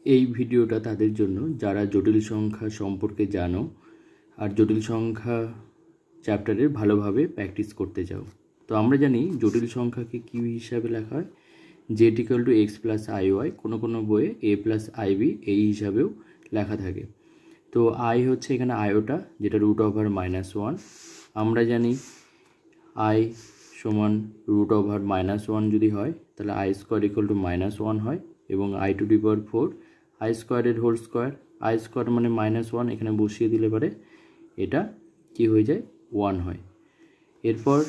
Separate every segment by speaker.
Speaker 1: এই ভিডিওটা তাদের জন্য যারা জটিল সংখ্যা সম্পর্কে জানো আর জটিল সংখ্যা চ্যাপ্টারের ভালোভাবে প্র্যাকটিস করতে চাও। তো আমরা জানি জটিল সংখ্যাকে কী হিসাবে লেখা হয়, Z equal to x plus I Y, কোনো বইয়ে এ প্লাস আইবি এই হিসাবেও লেখা থাকে। তো আই হচ্ছে এখানে আয়োটা, যেটা রুট ওভার -1। আমরা জানি আই সমান রুট ওভার -1 যদি হয় তাহলে আই স্কোয়ার ইকুয়াল টু -1 হয়, এবং I to the power 4 I স্কোয়ারের হোল স্কোয়ার, আই স্কোয়ার মানে -1 এখানে বসিয়ে দিলে পারে এটা কি হয়ে যায় 1 হয়। এরপর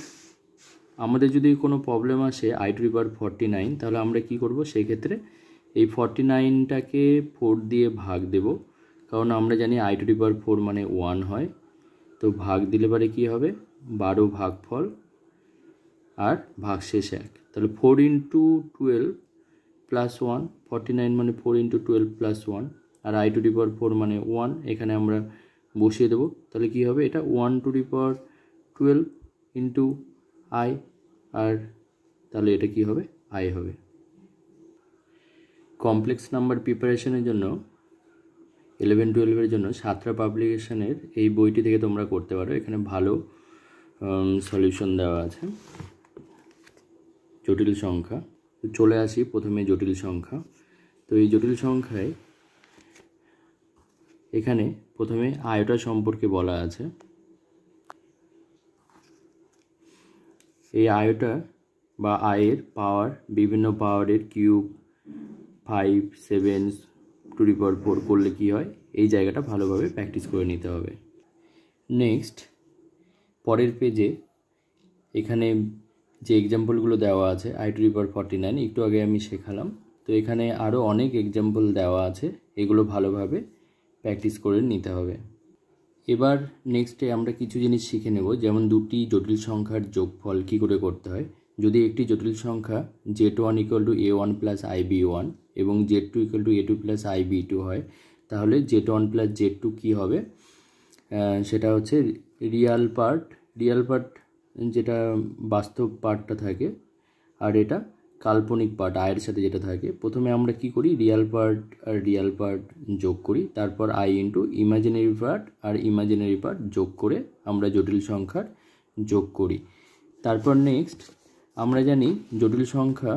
Speaker 1: আমাদের যদি কোনো প্রবলেম আসে আই টু দি পাওয়ার 49, তাহলে আমরা কি করব, সেই ক্ষেত্রে এই 49টাকে 4 দিয়ে ভাগ দেব, কারণ আমরা জানি আই টু দি পাওয়ার 4 মানে 1 হয়। তো ভাগ দিলে পারে কি হবে 12 ভাগফল আর ভাগশেষ 1, তাহলে 4 ইন্টু 12 প্লাস 1, 49 মানে 4 ইন্টু 12 প্লাস 1, আর আই টু দি পাওয়ার 4 মানে 1 এখানে আমরা বসিয়ে দেবো। তাহলে কি হবে, এটা 1 to the power 12 into i, আর তাহলে এটা কি হবে আই হবে। কমপ্লেক্স নাম্বার প্রিপারেশনের জন্য 11-12 জন্য সাতরা পাবলিকেশনের এই বইটি থেকে তোমরা করতে পারো। এখানে ভালো সলিউশন দেওয়া আছে। জটিল সংখ্যা, চলে আসি প্রথমে জটিল সংখ্যা। তো এই জটিল সংখ্যায় এখানে প্রথমে আয়টা সম্পর্কে বলা আছে। এই আয়টা বা আয়ের পাওয়ার, বিভিন্ন পাওয়ারের কিউব 5, 7 টু দি পাওয়ার 4 করলে কি হয়, এই জায়গাটা ভালোভাবে প্র্যাকটিস করে নিতে হবে। নেক্সট পরের পেজে এখানে যে এক্সাম্পলগুলো দেওয়া আছে আই টু দি পাওয়ার 49 একটু আগে আমি শেখালাম। তো এখানে আরও অনেক এক্সাম্পল দেওয়া আছে, এগুলো ভালোভাবে প্র্যাকটিস করে নিতে হবে। এবার নেক্সটে আমরা কিছু জিনিস শিখে নেব, যেমন দুটি জটিল সংখ্যার যোগফল কী করে করতে হয়। যদি একটি জটিল সংখ্যা z1 equal two a1 plus ib1 এবং z2 equal two a2 plus ib2 হয়, তাহলে z1 প্লাস z2 কী হবে, সেটা হচ্ছে রিয়াল পার্ট যেটা বাস্তব পার্টটা থাকে, আর এটা কাল্পনিক পার্ট আয়ের সাথে যেটা থাকে। প্রথমে আমরা কি করি, রিয়াল পার্ট যোগ করি, তারপর আই ইন্টু ইমাজিনারি পার্ট আর ইমাজিনারি পার্ট যোগ করে আমরা জটিল সংখ্যার যোগ করি। তারপর নেক্সট আমরা জানি জটিল সংখ্যা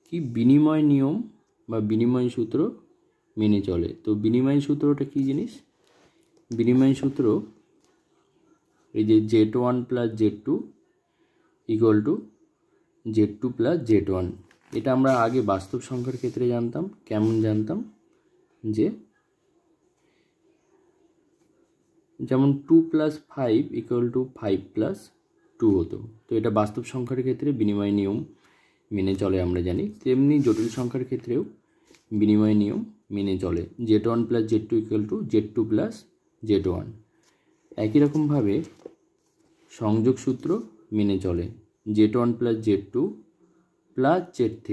Speaker 1: কি বিনিময় নিয়ম বা বিনিময় সূত্র মেনে চলে। তো বিনিময় সূত্রটা কি জিনিস, বিনিময় সূত্র এই যে z1 plus z2 equal two z2 plus z1, এটা আমরা আগে বাস্তব সংখ্যার ক্ষেত্রে জানতাম। কেমন জানতাম, যে যেমন 2 প্লাস 5 ইকুয়াল টু 5 প্লাস 2 হতো। তো এটা বাস্তব সংখ্যার ক্ষেত্রে বিনিময় নিয়ম মেনে চলে আমরা জানি। তেমনি জটিল সংখ্যার ক্ষেত্রেও বিনিময় নিয়ম মেনে চলে, z1 plus z2 equal two z2 plus z1। একই রকমভাবে সংযোগ সূত্র মেনে চলে, z1 plus z2 plus z3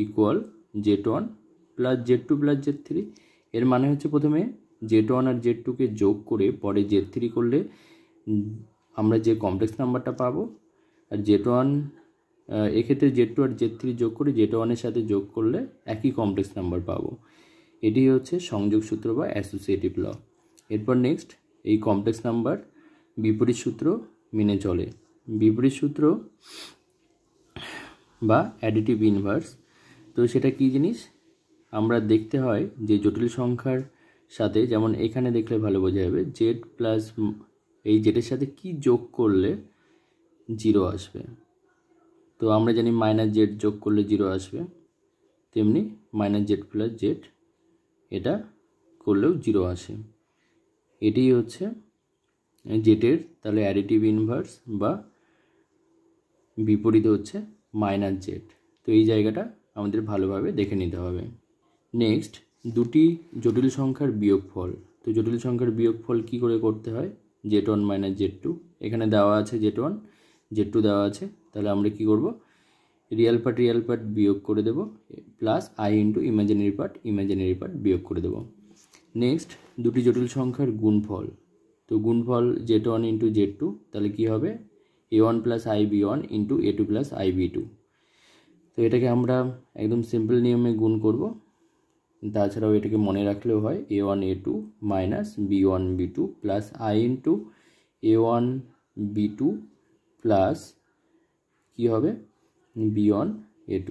Speaker 1: equal z1 plus z2 plus z3। এর মানে হচ্ছে প্রথমে z1 আর z2কে যোগ করে পরে z3 করলে আমরা যে কমপ্লেক্স নাম্বারটা পাবো, আর z1 এক্ষেত্রে z2 আর z3 যোগ করে z1-এর সাথে যোগ করলে একই কমপ্লেক্স নাম্বার পাবো। এটি হচ্ছে সংযোগ সূত্র বা অ্যাসোসিয়েটিভ ল। এরপর নেক্সট এই কমপ্লেক্স নাম্বার বিপরীত সূত্র মেনে চলে। বিপরীত সূত্র বা অ্যাডিটিভ ইনভার্স, তো সেটা কি জিনিস, আমরা দেখতে হয় যে জটিল সংখ্যার সাথে, যেমন এখানে দেখলে ভালো বোঝা যাবে, জেড প্লাস এই জেডের সাথে কি যোগ করলে 0 আসবে। তো আমরা জানি মাইনাস জেড যোগ করলে 0 আসবে, তেমনি মাইনাস জেড প্লাস জেড এটা করলেও 0 আসে। এটি হচ্ছে জেডের তাহলে অ্যাডিটিভ ইনভার্স বা বিপরীত হচ্ছে মাইনাস জেড। তো এই জায়গাটা আমাদের ভালোভাবে দেখে নিতে হবে। নেক্সট দুটি জটিল সংখ্যার বিয়োগফল। তো জটিল সংখ্যার বিয়োগফল কি করে করতে হয়, z1 মাইনাস z2, এখানে দেওয়া আছে z1 z2 দেওয়া আছে, তাহলে আমরা কি করব, রিয়েল পার্ট বিয়োগ করে দেব, plus I into imaginary part বিয়োগ করে দেব। নেক্সট দুটি জটিল সংখ্যার গুণফল। তো গুণফল z1 ইন্টু z2, তাহলে কি হবে a1 plus ib1 into a2 plus ib2। তো এটাকে আমরা একদম সিম্পল নিয়মে গুণ করব, তাছাড়াও এটাকে মনে রাখলেও হয় a1 a2 minus b1 b2 plus i into a1 b2 plus কী হবে b1 a2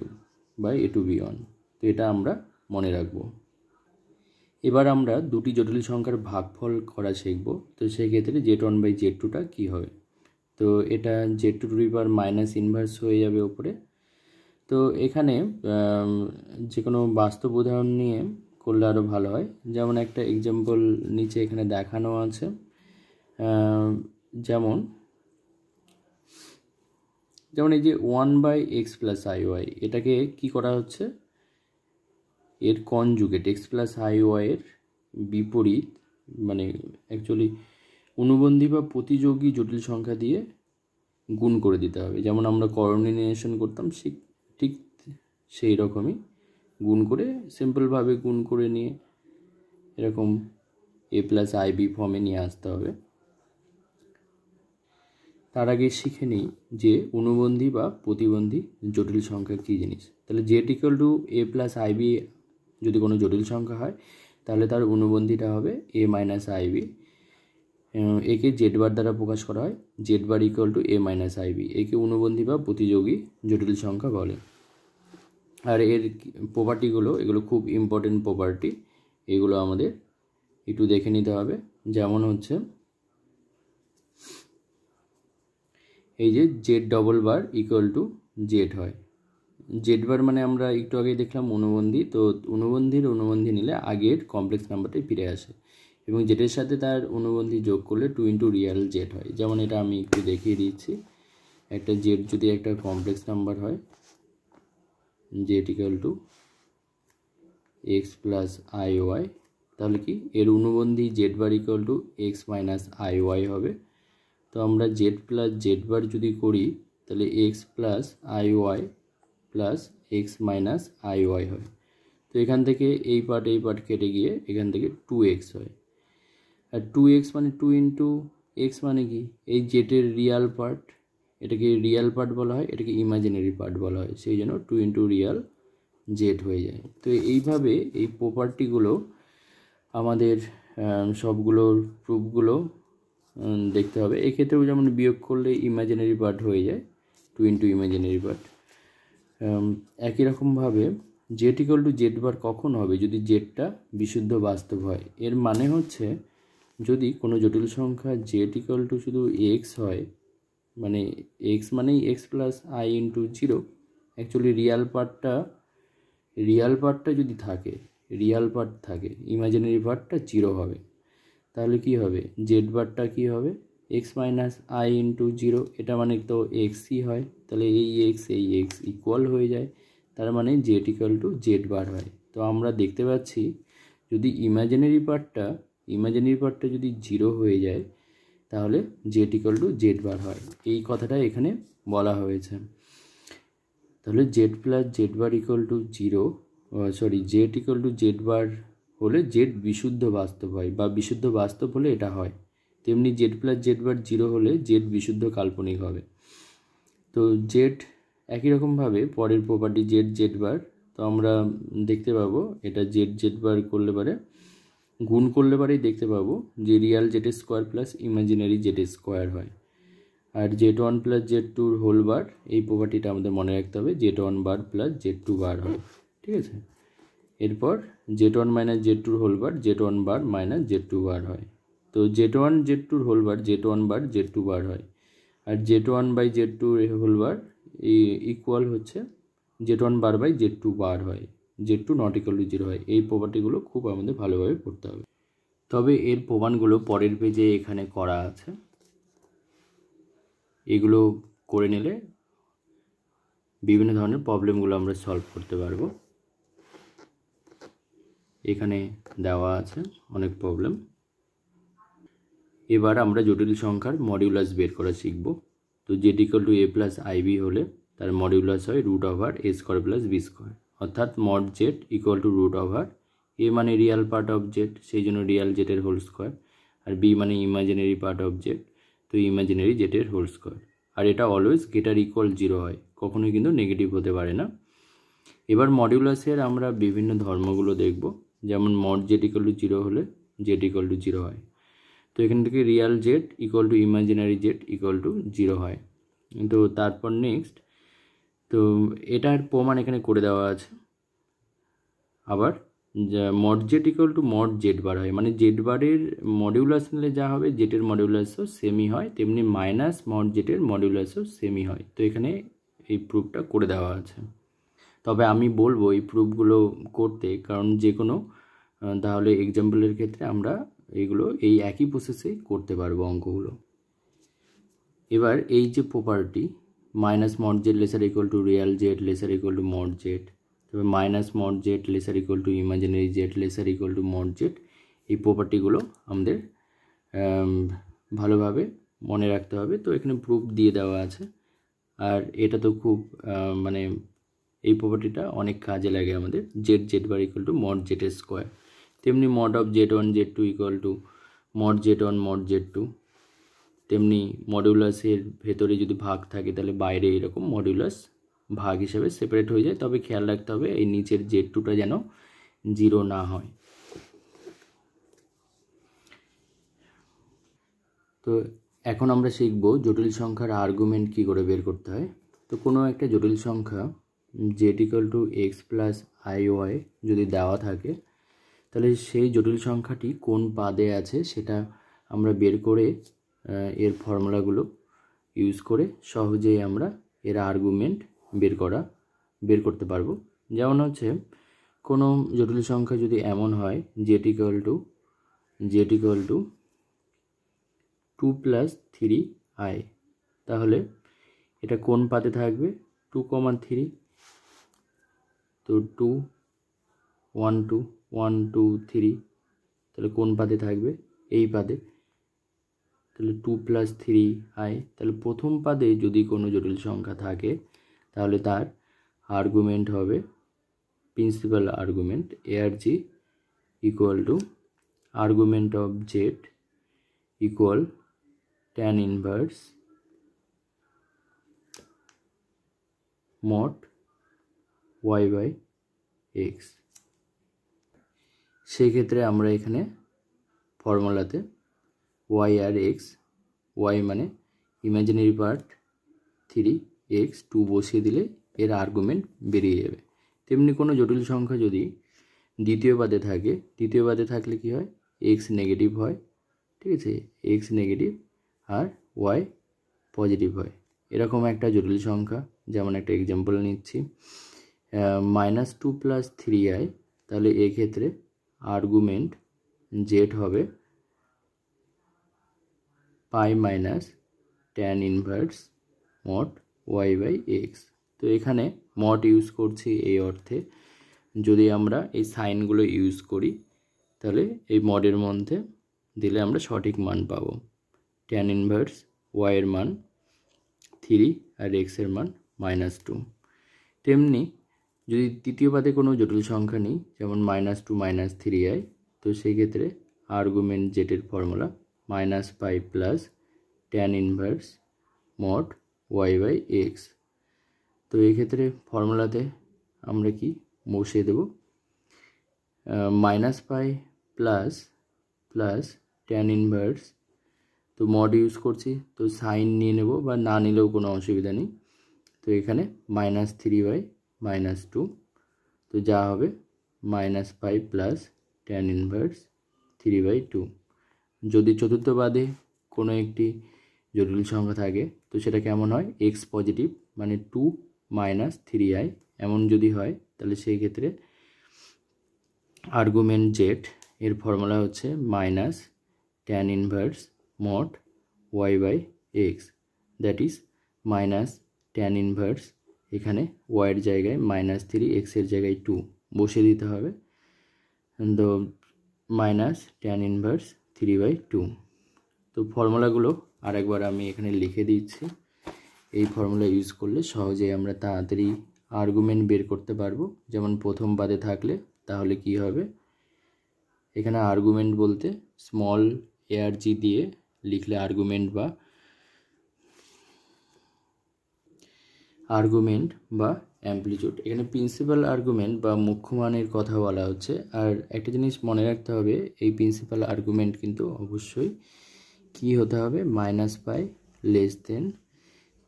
Speaker 1: by a2 b1। তো এটা আমরা মনে রাখবো। এবার আমরা দুটি জটিল সংখ্যার ভাগফল করা শিখব। তো সেক্ষেত্রে z1 বাই z2টা কী হবে, তো এটা z2 two the power minus inverse হয়ে যাবে ওপরে। তো এখানে যে কোনো বাস্তব উদাহরণ নিয়ে করলে আরও ভালো হয়। যেমন একটা এক্সাম্পল নিচে এখানে দেখানো আছে, যেমন এই যে 1/x প্লাস আই ওয়াই, এটাকে কি করা হচ্ছে, এর কনজুগেট x প্লাস আই ওয়াইয়ের বিপরীত, মানে অ্যাকচুয়ালি অনুবন্ধী বা প্রতিযোগী জটিল সংখ্যা দিয়ে গুণ করে দিতে হবে। যেমন আমরা কোঅর্ডিনেশন করতাম ঠিক সেই রকমই গুণ করে, সিম্পলভাবে গুণ করে নিয়ে এরকম a প্লাস আই বি ফর্মে নিয়ে আসতে হবে। তার আগে শিখে নিই যে অনুবন্ধী বা প্রতিবন্ধী জটিল সংখ্যা কী জিনিস। তাহলে z equal to a plus I B যদি কোনো জটিল সংখ্যা হয় তাহলে তার অনুবন্ধীটা হবে a মাইনাস আই বি। একে জেড বার দ্বারা প্রকাশ করা হয়, Z bar equal to a minus I B. একে অনুবন্ধী বা প্রতিযোগী জটিল সংখ্যা বলে। আর এর প্রপার্টিগুলো, এগুলো খুব ইম্পর্টেন্ট প্রপার্টি, এগুলো আমাদের একটু দেখে নিতে হবে। যেমন হচ্ছে এই যে Z double bar equal to Z হয়। জেড বার মানে আমরা একটু আগে দেখলাম অনুবন্ধী, তো অনুবন্ধী নিলে আগের কমপ্লেক্স নাম্বারটাই ফিরে আসে এবং জেডের সাথে তার অনুবন্ধী যোগ করলে 2 ইন্টু রিয়াল জেড হয়। যেমন এটা আমি একটু দেখিয়ে দিচ্ছি। একটা জেড যদি একটা কমপ্লেক্স নাম্বার হয়, Z equal to x plus I y, তাহলে কি এর অনুবন্ধী z bar equal to x minus I y হবে। তো আমরা জেড প্লাস জেড বার যদি করি তাহলে X plus I Y plus X minus I Y হয়। তো এখান থেকে এই পার্ট কেটে গিয়ে এখান থেকে 2x হয়। আর 2x মানে 2 ইন্টু এক্স মানে কি, এই জেটের রিয়াল পার্ট, এটাকে রিয়াল পার্ট বলা হয়, এটাকে ইমাজিনারি পার্ট বলা হয়, সেই জন্য 2 ইন্টু রিয়াল জেড হয়ে যায়। তো এইভাবে এই প্রপার্টিগুলো আমাদের সবগুলোর প্রুফগুলো দেখতে হবে। এক্ষেত্রেও যেমন বিয়োগ করলে ইমাজিনারি পার্ট হয়ে যায়, 2 ইন্টু ইমাজিনারি পার্ট। একই রকমভাবে জেড ইকুয়াল টু জেড বার কখন হবে, যদি জেডটা বিশুদ্ধ বাস্তব হয়। এর মানে হচ্ছে যদি কোনো জটিল সংখ্যা জেড ইকুয়াল টু শুধু এক্স হয়, মানে এক্স মানেই x plus I into zero, actually Real পার্টটা যদি থাকে, ইমাজিনারি পার্টটা জিরো হবে। তাহলে কি হবে, জেড বারটা কি হবে, x minus I into zero, এটা মানে তো এক্সই হয়। তাহলে এই এক্স ইকুয়াল হয়ে যায়, তার মানে Z equal to z bar হয়। তো আমরা দেখতে পাচ্ছি যদি ইমাজিনারি পার্টটা যদি জিরো হয়ে যায় তাহলে z equal to z bar হয়, এই কথাটা এখানে বলা হয়েছে। তাহলে z plus z bar equal to zero, z equal to z bar হলে জেড বিশুদ্ধ বাস্তব হয়, বা বিশুদ্ধ বাস্তব হলে এটা হয়। তেমনি জেড প্লাস জেড বার জিরো হলে জেড বিশুদ্ধ কাল্পনিক হবে। তো জেড একই রকমভাবে পরের প্রপার্টি জেড বার, তো আমরা দেখতে পাবো এটা জেড বার করলে পারে গুণ করলে পারেই দেখতে পাবো যে Real Z square plus imaginary Z square হয়। আর জেড ওয়ান প্লাস জেড টুর হোল বার, এই প্রপার্টিটা আমাদের মনে রাখতে হবে, জেড ওয়ান বার প্লাস জেড টু বার হয়। ঠিক আছে, এরপর জেড ওয়ান মাইনাস জেড টুর হোল বার, Z one bar minus Z two bar হয়। তো জেড ওয়ান জেড টুর হোল বার জেড ওয়ান বার জেড টু বার হয়। আর Z one by z two whole bar equal হচ্ছে z one bar by z two bar হয়, z two not equal to zero হয়। এই প্রপার্টিগুলো খুব আমাদের ভালোভাবে পড়তে হবে। তবে এর প্রমাণগুলো পরের পেজে এখানে করা আছে, এগুলো করে নিলে বিভিন্ন ধরনের প্রবলেমগুলো আমরা সলভ করতে পারবো। এখানে দেওয়া আছে অনেক প্রবলেম। এবার আমরা জটিল সংখ্যার মডিউলাস বের করা শিখব। তো z equal to a plus i b হলে তার মডিউলাস হয় root over a square plus b square, অর্থাৎ mod z equal to root over a মানে রিয়াল পার্ট অফ জেড, সেই জন্য রিয়াল জেডের হোল স্কোয়ার, আর বি মানে ইমাজিনারি পার্ট অফ জেড, তো ইমাজিনারি জেডের হোল স্কোয়ার। আর এটা অলওয়েজ গ্রেটার ইকুয়াল জিরো হয়, কখনোই কিন্তু নেগেটিভ হতে পারে না। এবার মডিউলাসের আমরা বিভিন্ন ধর্মগুলো দেখব, যেমন মড জেড ইকুয়াল টু 0 হলে জেড ইকুয়াল টু 0 হয়। তো এখান থেকে Real Z equal to imaginary Z equal two 0 হয়। তো তারপর নেক্সট, তো এটার প্রমাণ এখানে করে দেওয়া আছে। আবার mod z equal to mod z bar হয়, মানে জেড বারের মডিউলাস নিলে যা হবে জেটের মডিউলাসও সেমই হয়, তেমনি মাইনাস মড জেটের মডিউলাসও সেমই হয়। তো এখানে এই প্রুফটা করে দেওয়া আছে। তবে আমি বলবো এই প্রুফগুলো করতে, কারণ যে কোনো তাহলে এক্সাম্পলের ক্ষেত্রে আমরা এগুলো এই একই প্রসেসে করতে পারবো অঙ্কগুলো। এবার এই যে property minus mod z lesser equal to real z lesser equal to mod z, তবে minus mod z lesser equal to imaginary z lesser equal to mod z, এই প্রপার্টিগুলো আমাদের ভালোভাবে মনে রাখতে হবে। তো এখানে প্রুফ দিয়ে দেওয়া আছে। আর এটা তো খুব মানে এই প্রপার্টিটা অনেক কাজে লাগে আমাদের। Z z bar equal to mod z square, তেমনি mod of z one z two equal to mod z one mod z two, তেমনি মডিউলাসের ভেতরে যদি ভাগ থাকে তাহলে বাইরে এরকম মডিউলাস ভাগ হিসেবে সেপারেট হয়ে যায়। তবে খেয়াল রাখতে হবে এই নিচের জেড টুটা যেন 0 না হয়। তো এখন আমরা শিখব জটিল সংখ্যার আর্গুমেন্ট কী করে বের করতে হয়। তো কোনো একটা জটিল সংখ্যা Z equal to x plus I Y যদি দেওয়া থাকে, তাহলে সেই জটিল সংখ্যাটি কোন পাদে আছে সেটা আমরা বের করে এর ফর্মুলাগুলো ইউজ করে সহজেই আমরা এর আর্গুমেন্ট বের করতে পারবো। যেমন হচ্ছে কোনো জটিল সংখ্যা যদি এমন হয় Z equal two 2 plus 3i, তাহলে এটা কোন পাদে থাকবে 2, 3, তো 2 1 2 1 2 3, তাহলে কোন পাদে থাকবে এই পাদে। তাহলে 2 প্লাস 3i, তাহলে প্রথম পাদে যদি কোনো জটিল সংখ্যা থাকে তাহলে তার আর্গুমেন্ট হবে principal argument ARG equal to argument of Z equal tan inverse mod y by X. সেই ক্ষেত্রে আমরা এখানে ফর্মুলাতে y আর x, y মানে ইমাজিনারি পার্ট 3, x 2 বসিয়ে দিলে এর আর্গুমেন্ট বেরিয়ে যাবে। তেমনি কোনো জটিল সংখ্যা যদি দ্বিতীয় পাদে থাকে, দ্বিতীয় পাদে থাকলে কি হয় x নেগেটিভ হয়, ঠিক আছে, x নেগেটিভ আর y পজিটিভ হয়। এরকম একটা জটিল সংখ্যা, যেমন একটা এক্সাম্পল নিচ্ছি -2 প্লাস 3i, তাহলে এক্ষেত্রে আর্গুমেন্ট জেড হবে pi minus tan inverse mod y by x. তো এখানে মড ইউজ করছি এই অর্থে, যদি আমরা এই সাইনগুলো ইউজ করি তাহলে এই মডের মধ্যে দিলে আমরা সঠিক মান পাবো। tan ইনভার্স y এর মান 3 আর x এর মান -2। তেমনি যদি তৃতীয় পাদে কোনো জটিল সংখ্যা নিই, যেমন -2 -3i, তো সেই ক্ষেত্রে আর্গুমেন্ট জেটের formula -pi plus tan inverse mod y by x. তো এই ক্ষেত্রে ফর্মুলাতে আমরা কি বসিয়ে দেব -পাই প্লাস tan ইনভার্স, তো মড ইউজ করছি তো সাইন নিয়ে নেব বা না নিলেও কোনো অসুবিধা নেই। তো এখানে -3/-2, তো যা হবে -পাই প্লাস tan ইনভার্স 3/2। যদি চতুর্থ পাদে কোনো একটি জটিল সংখ্যা থাকে তো সেটা কেমন হয় x পজিটিভ, মানে 2 - 3i এমন যদি হয়, তাহলে সেই ক্ষেত্রে আর্গুমেন্ট জেড এর ফর্মুলা হচ্ছে tan inverse mod y by X, that is tan inverse, এখানে y এর জায়গায় -3, x এর জায়গায় 2 বসিয়ে দিতে হবে, তো tan ইনভার্স 3/2। তো ফর্মুলাগুলো আরেকবার আমি এখানে লিখে দিচ্ছি। এই ফর্মুলা ইউজ করলে সহজেই আমরা তাড়াতাড়ি আর্গুমেন্ট বের করতে পারবো। যেমন প্রথম পাদে থাকলে তাহলে কি হবে, এখানে আর্গুমেন্ট বলতে স্মল ARG দিয়ে লিখলে আর্গুমেন্ট বা আর্গুমেন্ট বা অ্যাম্পলিটিউড। এখানে প্রিন্সিপাল আর্গুমেন্ট বা মুখ্য মানের কথা বলা হচ্ছে। আর একটা জিনিস মনে রাখতে হবে, এই প্রিন্সিপাল আর্গুমেন্ট কিন্তু অবশ্যই কি হতে হবে, -π less than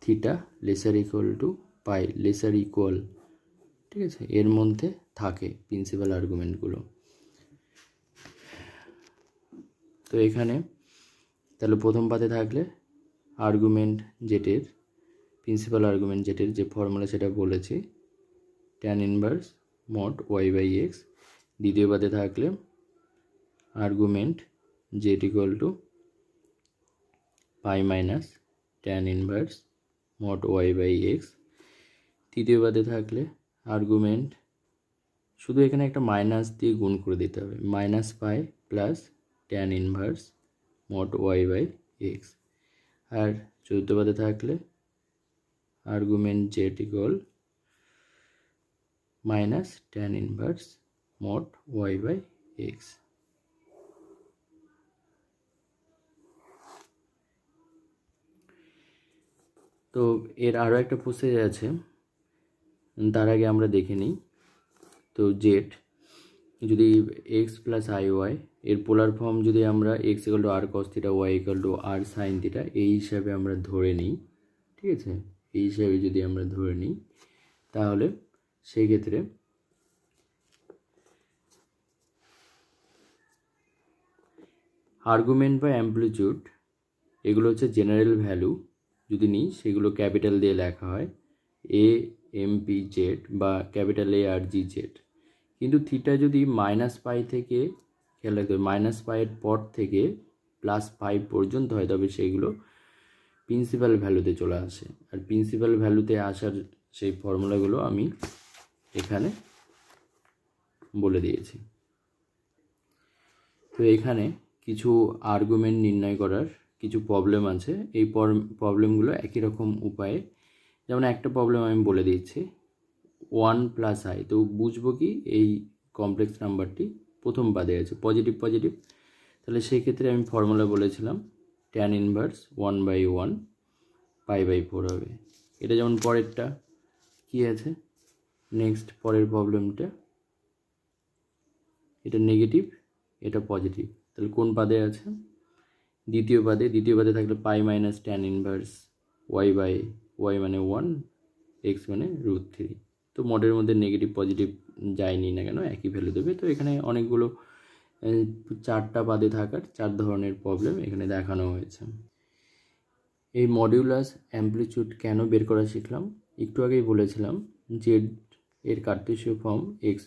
Speaker 1: theta lesser equal to pi lesser equal, ঠিক আছে, এর মধ্যে থাকে প্রিন্সিপাল আর্গুমেন্টগুলো। তো এখানে তাহলে প্রথম পাতে থাকলে আর্গুমেন্ট জেটের, প্রিন্সিপাল আর্গুমেন্ট জেটের যে ফর্মুলা সেটা বলেছি, tan ইনভার্স মড y/x। দ্বিতীয় পাতে থাকলে argument z equal to pi minus tan inverse mod y/x। তৃতীয় পাতে থাকলে আর্গুমেন্ট, শুধু এখানে একটা মাইনাস দিয়ে গুণ করে দিতে হবে, -π plus tan inverse mod y/x। আর চতুর্থ পাতে থাকলে argument z equal minus tan inverse mod y/x। তো এর আরও একটা প্রসেস আছে, তার আগে আমরা দেখে নিই। তো জেড যদি x প্লাস iy এর পোলার ফর্ম যদি আমরা x equal to r cos theta y equal to r sin theta এই হিসাবে আমরা ধরে নিই, ঠিক আছে, এই হিসাবে যদি আমরা ধরে নিই, তাহলে সেই ক্ষেত্রে আর্গুমেন্ট বা অ্যাম্পলিটিউড এগুলো হচ্ছে জেনারেল ভ্যালু, যদি নিই সেগুলো ক্যাপিটাল দিয়ে লেখা হয় AMPZ বা ক্যাপিটাল ARGZ। কিন্তু থিটা যদি -π থেকে, খেয়াল রাখতে হবে, -π এর পর থেকে +5 পর্যন্ত হয়, তবে সেইগুলো প্রিন্সিপাল ভ্যালুতে চলে আসে। আর প্রিন্সিপাল ভ্যালুতে আসার সেই ফর্মুলাগুলো আমি এখানে বলে দিয়েছি। তো এখানে কিছু আর্গুমেন্ট নির্ণয় করার কিছু প্রবলেম আছে, এই প্রবলেমগুলো একই রকম উপায়ে, যেমন একটা প্রবলেম আমি বলে দিচ্ছি 1 + i। তো বুঝবো কি এই কমপ্লেক্স নাম্বারটি প্রথম পাদে আছে পজিটিভ, তাহলে সেই ক্ষেত্রে আমি ফর্মুলা বলেছিলাম tan ইনভার্স 1/1 π/4 হবে। এটা যেমন পরেরটা কি আছে, নেক্সট পরের প্রবলেমটা, এটা নেগেটিভ, এটা পজিটিভ, তাহলে কোন পাদে আছে, দ্বিতীয় পাদে থাকলে পাই মাইনাস tan ইনভার্স y/y মানে 1, x মানে √3। তো মডের মধ্যে নেগেটিভ পজিটিভ যায়নি না কেন একই ভ্যালু দেবে। তো এখানে অনেকগুলো 4টা পাদে থাকার 4 ধরনের প্রবলেম এখানে দেখানো হয়েছে। এই মডিউলাস অ্যাম্পলিটিউড কেন বের করা শিখলাম, একটু আগেই বলেছিলাম জেড এর কার্টেসীয় ফর্ম x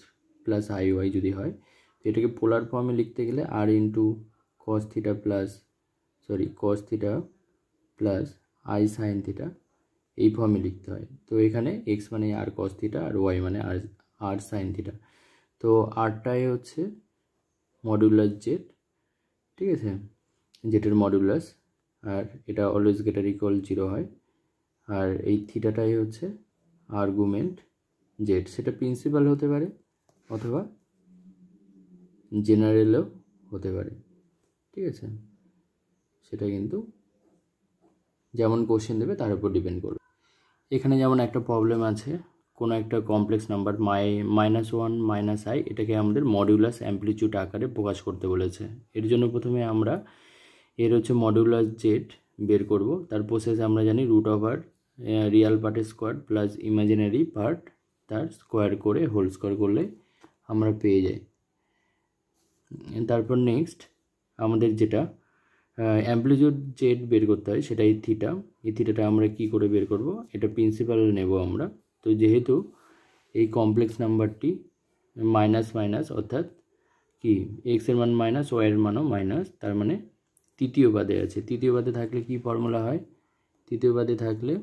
Speaker 1: প্লাস iy যদি হয়, তো এটাকে পোলার ফর্মে লিখতে গেলে r into cos theta plus i sin theta এই ফর্মে লিখতে হয়। তো এখানে x মানে r cos থিটা আর y মানে r sin থিটা। তো rটাই হচ্ছে মডুলাস জেড, ঠিক আছে, জেটের মডুলাস, আর এটা অলওয়েজ গ্রেটার ইকুয়াল 0 হয়। আর এই থিটাটাই হচ্ছে আর্গুমেন্ট জেড, সেটা প্রিন্সিপাল হতে পারে অথবা জেনারেলও হতে পারে, ঠিক আছে, সেটা কিন্তু যেমন কোশ্চেন দেবে তার উপর ডিপেন্ড করবে। এখানে যেমন একটা প্রবলেম আছে, কোনো একটা কমপ্লেক্স নাম্বার -1 - i, এটাকে আমাদের মডিউলাস অ্যাম্পলিটিউড আকারে প্রকাশ করতে বলেছে। এর জন্য প্রথমে আমরা এর হচ্ছে মডিউলাস জেড বের করব। তার প্রসেস আমরা জানি √ওভার রিয়াল পার্টের স্কোয়ার প্লাস ইমাজিনারি পার্ট তার স্কোয়ার করে হোল স্কোয়ার করলে আমরা পেয়ে যাই। তারপর নেক্সট আমাদের যেটা অ্যাম্পলিটিউড জেড বের করতে হয় সেটা এই থিটা। এই থিটাটা আমরা কি করে বের করব, এটা প্রিন্সিপাল নেব আমরা। তো যেহেতু এই কমপ্লেক্স নাম্বারটি মাইনাস অর্থাৎ কি এক্স এর মান মাইনাস, ওয়াই এর মানও মাইনাস, তার মানে তৃতীয় পাদে আছে। তৃতীয় পাদে থাকলে কি ফর্মুলা হয়, তৃতীয় পাদে থাকলে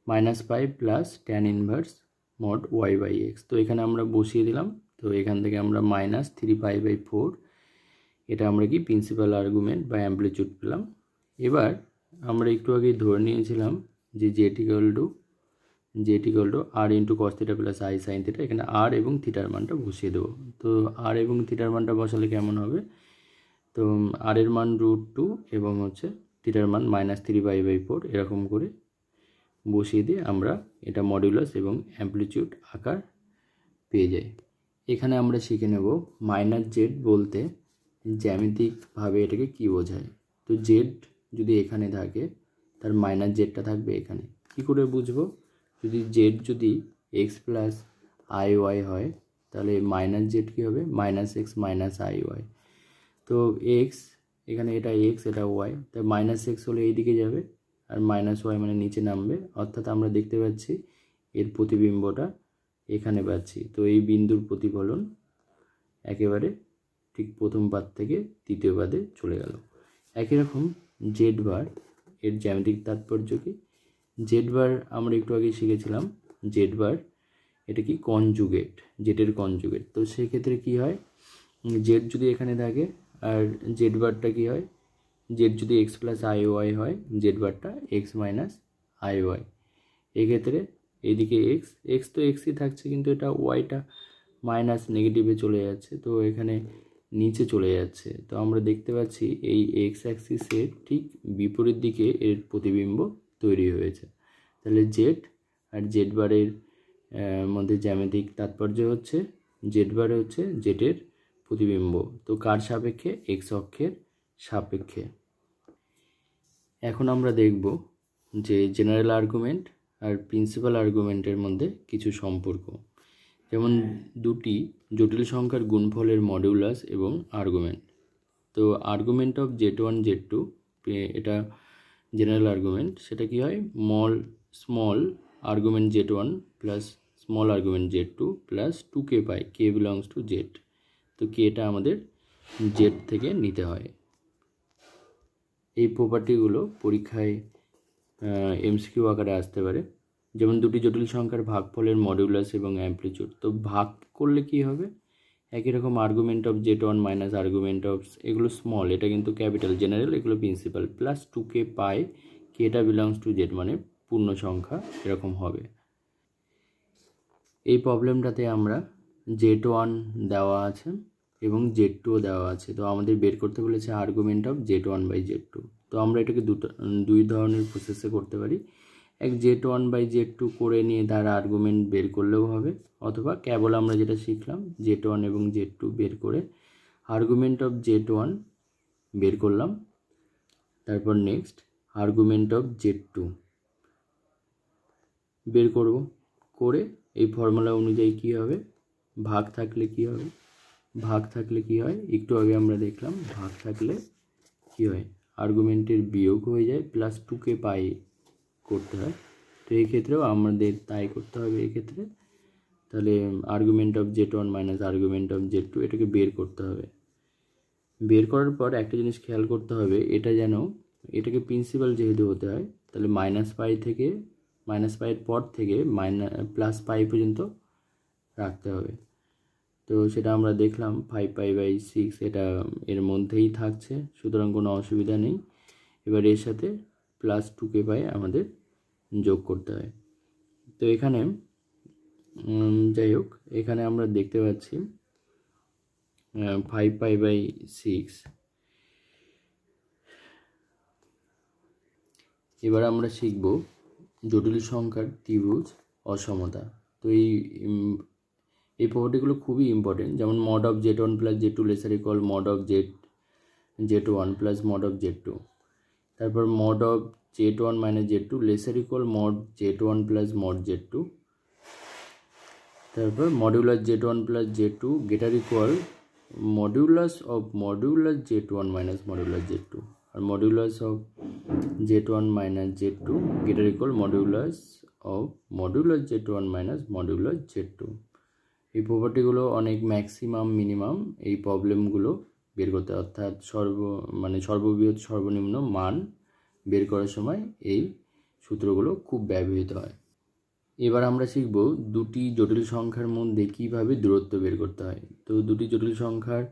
Speaker 1: -π plus tan inverse mod y/x। তো এখানে আমরা বসিয়ে দিলাম। তো এখান থেকে আমরা -3π/4, এটা আমরা কি প্রিন্সিপাল আর্গুমেন্ট বা অ্যাম্পলিটিউড পেলাম। এবার আমরা একটু আগেই ধরে নিয়েছিলাম যে Z equal two r into cos theta plus i sin theta. এখানে r এবং থিটার মানটা বসিয়ে দেবো। তো r এবং থিটার মানটা বসালে কেমন হবে, তো r এর মান √2 এবং হচ্ছে θ থিটার মান -3π/4 এরকম করে বসিয়ে দিয়ে আমরা এটা মডুলাস এবং অ্যামপ্লিটিউড আকার পেয়ে যাই। এখানে আমরা শিখে নেব -z বলতে জ্যামিতিকভাবে এটাকে কি বোঝায়। তো z যদি এখানে থাকে তার -zটা থাকবে এখানে। কি করে বুঝবো? যদি z যদি x + iy হয় তাহলে -z কি হবে? -x - iy। তো x এখানে এটা x এটা y, তাই -x হলে এই দিকে যাবে আর -y মানে নিচে নামবে, অর্থাৎ আমরা দেখতে পাচ্ছি এর প্রতিবিম্বটা এখানে পাচ্ছি। তো এই বিন্দুর প্রতিফলন একেবারে ঠিক প্রথম পাদ থেকে তৃতীয় পাদে চলে গেল। একই রকম জেড বার, এর জ্যামিতিক তাৎপর্য কি? জেড বার আমরা একটু আগে শিখেছিলাম। জেড বার এটা কি? কনজুগেট, জেডের কনজুগেট। তো সেক্ষেত্রে কি হয়, জেড যদি এখানে থাকে আর জেড বারটা কি হয়, জেড যদি x + iy হয়, জেড বারটা x - iy। এক্ষেত্রে এইদিকে x তো xই থাকছে, কিন্তু এটা ওয়াইটা মাইনাস নেগেটিভে চলে যাচ্ছে, তো এখানে নিচে চলে যাচ্ছে। তো আমরা দেখতে পাচ্ছি এই এক্স অ্যাক্সিসের ঠিক বিপরীত দিকে এর প্রতিবিম্ব তৈরি হয়েছে। তাহলে জেড আর জেড বারের মধ্যে জ্যামিতিক তাৎপর্য হচ্ছে জেড বারে হচ্ছে জেডের প্রতিবিম্ব। তো কার সাপেক্ষে? এক্স অক্ষের সাপেক্ষে। এখন আমরা দেখব যে জেনারেল আর্গুমেন্ট আর প্রিন্সিপাল আর্গুমেন্টের মধ্যে কিছু সম্পর্ক, যেমন দুটি জটিল সংখ্যার গুণফলের মডিউলাস এবং আর্গুমেন্ট। তো আর্গুমেন্ট অফ z1 z2 এটা জেনারেল আর্গুমেন্ট, সেটা কি হয়? Small argument z1 plus small argument z2 plus 2k pi, k belongs to z। তো কেটা আমাদের z থেকে নিতে হয়। এই প্রপার্টিগুলো পরীক্ষায় এমসিকিউ আকারে আসতে পারে। যেমন দুটি জটিল সংখ্যার ভাগফলের মডিউলাস এবং অ্যামপ্লিটিউড। তো ভাগ করলে কি হবে? একই রকম argument of z1 minus argument of, এগুলো স্মল, এটা কিন্তু ক্যাপিটাল, জেনারেল, এগুলো প্রিন্সিপাল, প্লাস 2k পাই, কেটা বিলংস টু z মানে পূর্ণ সংখ্যা, এরকম হবে। এই প্রবলেমটাতে আমরা z1 দেওয়া আছে এবং z2 দেওয়া আছে। তো আমাদের বের করতে বলেছে আর্গুমেন্ট অফ z1/z2। তো আমরা এটাকে দুই ধরনের প্রসেসে করতে পারি। এক z1/z2 করে নিয়ে তার আর্গুমেন্ট বের করলেও হবে, অথবা কেবল আমরা যেটা শিখলাম z1 এবং z2 বের করে আর্গুমেন্ট অফ z1 বের করলাম, তারপর নেক্সট আর্গুমেন্ট অফ z2 বের করব। করে এই ফর্মুলা অনুযায়ী কি হবে? ভাগ থাকলে কি হবে? ভাগ থাকলে কি হয়? একটু আগে আমরা দেখলাম ভাগ থাকলে কি হয়, আর্গুমেন্টের বিয়োগ হয়ে যায়, প্লাস 2k পাই করতে হয়। তো এই ক্ষেত্রেও আমাদের তাই করতে হবে এক্ষেত্রে। তাহলে argument of z1 minus argument of z2 এটাকে বের করতে হবে। বের করার পর একটা জিনিস খেয়াল করতে হবে, এটা যেন এটাকে প্রিন্সিপাল যেহেতু হতে হয়, তাহলে মাইনাস পাইয়ের পর থেকে প্লাস পাই পর্যন্ত রাখতে হবে। তো সেটা আমরা দেখলাম 5π/6 এটা এর মধ্যেই থাকছে, সুতরাং কোনো অসুবিধা নেই। এবার এর সাথে প্লাস 2k পাই আমাদের যোগ করতে হয়। তো এখানে যাই হোক, এখানে আমরা দেখতে পাচ্ছি 5π/6। এবার আমরা শিখব জটিল সংখ্যার ত্রিভুজ অসমতা। তো এই প্রপার্টিগুলো খুবই ইম্পর্টেন্ট। যেমন mod of z1 plus z2 lesser equal mod of z1 plus mod of z2। তারপর mod of z1 minus z2 lesser equal mod z1 plus mod z2। তারপর modulus z1 plus z2 greater equal modulus of modulus z1 minus modulus z2। আর modulus of z1 minus z2 greater equal modulus of modulus z1 minus modulus z2। এই প্রপার্টিগুলো অনেক maximum minimum এই প্রবলেমগুলো বের করতে, অর্থাৎ সর্ববৃহৎ সর্বনিম্ন মান বের করার সময় এই সূত্রগুলো খুব ব্যবহৃত হয়। এবার আমরা শিখব দুটি জটিল সংখ্যার মধ্যে কিভাবে দূরত্ব বের করতে হয়। তো দুটি জটিল সংখ্যার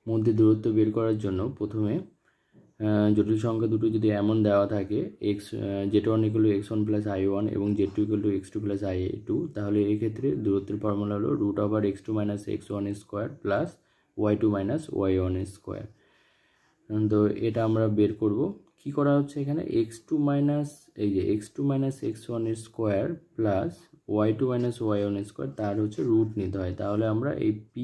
Speaker 1: মধ্যে দূরত্ব বের করার জন্য প্রথমে জটিল সংখ্যা দুটো যদি এমন দেওয়া থাকে z1 = x1 + i1 এবং z2 = x2 + i2, তাহলে এই ক্ষেত্রে দূরত্বের ফর্মুলা হলো √x2 - x1² + y2 - y1²। তো এটা আমরা বের করব কি করা হচ্ছে এখানে x2 মাইনাস এই যে x2 মাইনাস x1 এর square plus y2 minus y1 এর স্কোয়ার তার হচ্ছে রুট নিতে হয়। তাহলে আমরা এই p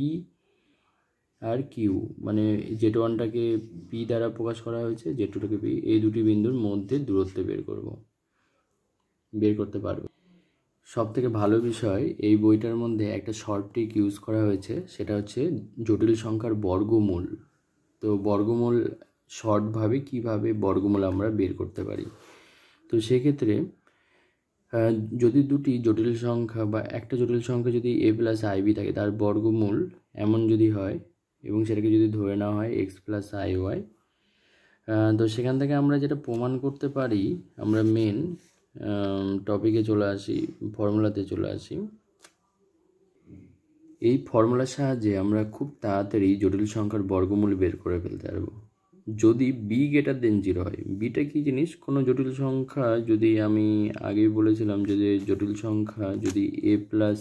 Speaker 1: আর কিউ মানে z1টাকে p দ্বারা প্রকাশ করা হয়েছে, z2টাকে p, এই দুটি বিন্দুর মধ্যে দূরত্ব বের করতে পারবো। সব থেকে ভালো বিষয় এই বইটার মধ্যে একটা শর্ট ট্রিক ইউজ করা হয়েছে, সেটা হচ্ছে জটিল সংখ্যার বর্গমূল। তো বর্গমূল শর্টভাবে কিভাবে বর্গমূল আমরা বের করতে পারি। তো সেক্ষেত্রে যদি দুটি জটিল সংখ্যা বা একটা জটিল সংখ্যা যদি a প্লাস আই বি থাকে তার বর্গমূল এমন যদি হয় এবং সেটাকে যদি ধরে নেওয়া হয় x প্লাস আই ওয়াই, তো সেখান থেকে আমরা যেটা প্রমাণ করতে পারি, আমরা মেন টপিকে চলে আসি, ফর্মুলাতে চলে আসি। এই ফর্মুলার সাহায্যে আমরা খুব তাড়াতাড়ি জটিল সংখ্যার বর্গমূল বের করে ফেলতে পারবো যদি b গ্রেটার দেন 0 হয়। বিটা কি জিনিস? কোনো জটিল সংখ্যা যদি আমি আগেই বলেছিলাম যদি জটিল সংখ্যা যদি a প্লাস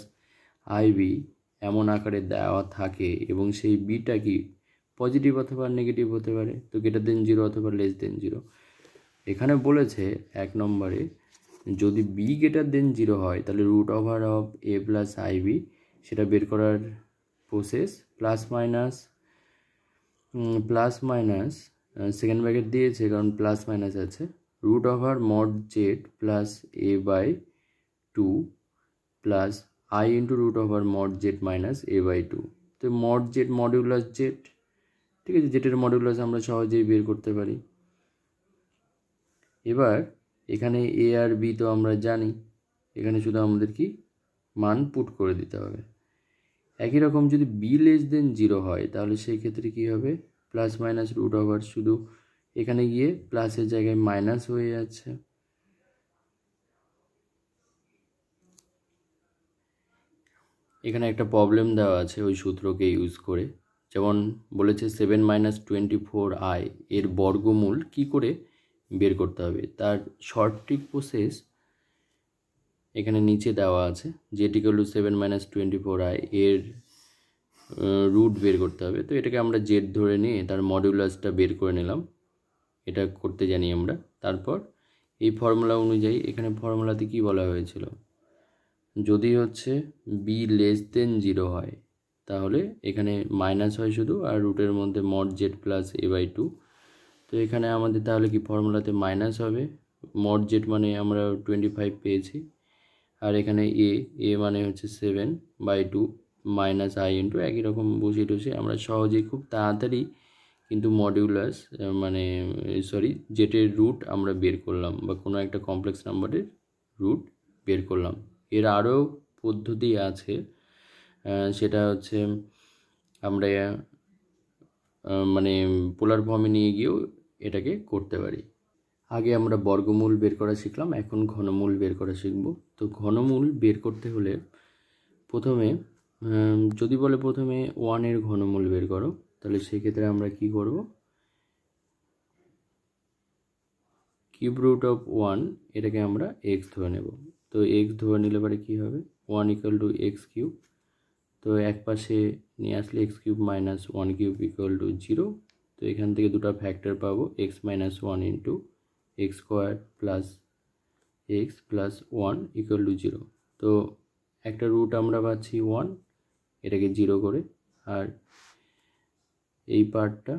Speaker 1: আই বি এমন আকারে দেওয়া থাকে এবং সেই বিটা কি পজিটিভ অথবা নেগেটিভ হতে পারে, তো গ্রেটার দেন 0 অথবা লেস দেন 0। এখানে বলেছে 1 নম্বরে যদি b গ্রেটার দেন 0 হয় তাহলে root over of a plus I B, সেটা বের করার process plus minus second bracket দিয়েছে কারণ প্লাস মাইনাস আছে, root over mod Z plus a by 2 plus I into root over mod Z minus a by 2। তো mod Z modulus Z, ঠিক আছে, জেটের modulus আমরা সহজেই বের করতে পারি। এবার এখানে a আর b তো আমরা জানি, এখানে শুধু আমাদের কি মান পুট করে দিতে হবে। একই রকম যদি b লেস দেন 0 হয় তাহলে সেই ক্ষেত্রে কি হবে, প্লাস মাইনাস রুট ওভার, শুধু এখানে গিয়ে প্লাসের জায়গায় মাইনাস হয়ে যাচ্ছে। এখানে একটা প্রবলেম দেওয়া আছে ওই সূত্রকে ইউজ করে, যেমন বলেছে 7 মাইনাস 24i এর বর্গমূল কি করে বের করতে হবে। তার শর্ট ট্রিক প্রসেস এখানে নিচে দেওয়া আছে, z = 7 মাইনাস 24i এর রুট বের করতে হবে। তো এটাকে আমরা জেড ধরে নিয়ে তার মডিউলাসটা বের করে নিলাম, এটা করতে জানি আমরা। তারপর এই ফর্মুলা অনুযায়ী এখানে ফর্মুলাতে কি বলা হয়েছিল, যদি হচ্ছে b লেস দেন 0 হয় তাহলে এখানে মাইনাস হয় শুধু, আর রুটের মধ্যে mod Z plus a by 2। তো এখানে আমাদের তাহলে কি ফর্মুলাতে মাইনাস হবে, মড জেড মানে আমরা 25 পেয়েছি, আর এখানে a মানে হচ্ছে 7 বাই 2 মাইনাস আই ইন্টু একই রকম বসিয়ে টসে আমরা সহজেই খুব তাড়াতাড়ি কিন্তু মডিউলাস মানে জেটের রুট আমরা বের করলাম, বা কোনো একটা কমপ্লেক্স নাম্বারের রুট বের করলাম। এর আরও পদ্ধতি আছে, সেটা হচ্ছে আমরা মানে পোলার ফর্মে নিয়ে গিয়েও এটাকে করতে পারি। আগে আমরা বর্গমূল বের করা শিখলাম, এখন ঘনমূল বের করা শিখব। তো ঘনমূল বের করতে হলে প্রথমে যদি বলে প্রথমে 1 এর ঘনমূল বের করো, তাহলে সেক্ষেত্রে আমরা কি করব, কিউব রুট অফ 1 এটাকে আমরা x ধরে নেব। তো x ধরে নিলে পরে কী হবে, 1 = x কিউব। তো এক পাশে নিয়ে আসলে x কিউব মাইনাস 1 কিউব = 0। তো এখান থেকে দুটো ফ্যাক্টর পাবো, x minus 1 into x square plus x plus 1 = 0। তো একটা রুট আমরা পাচ্ছি 1, এটাকে 0 করে, আর এই পার্টটা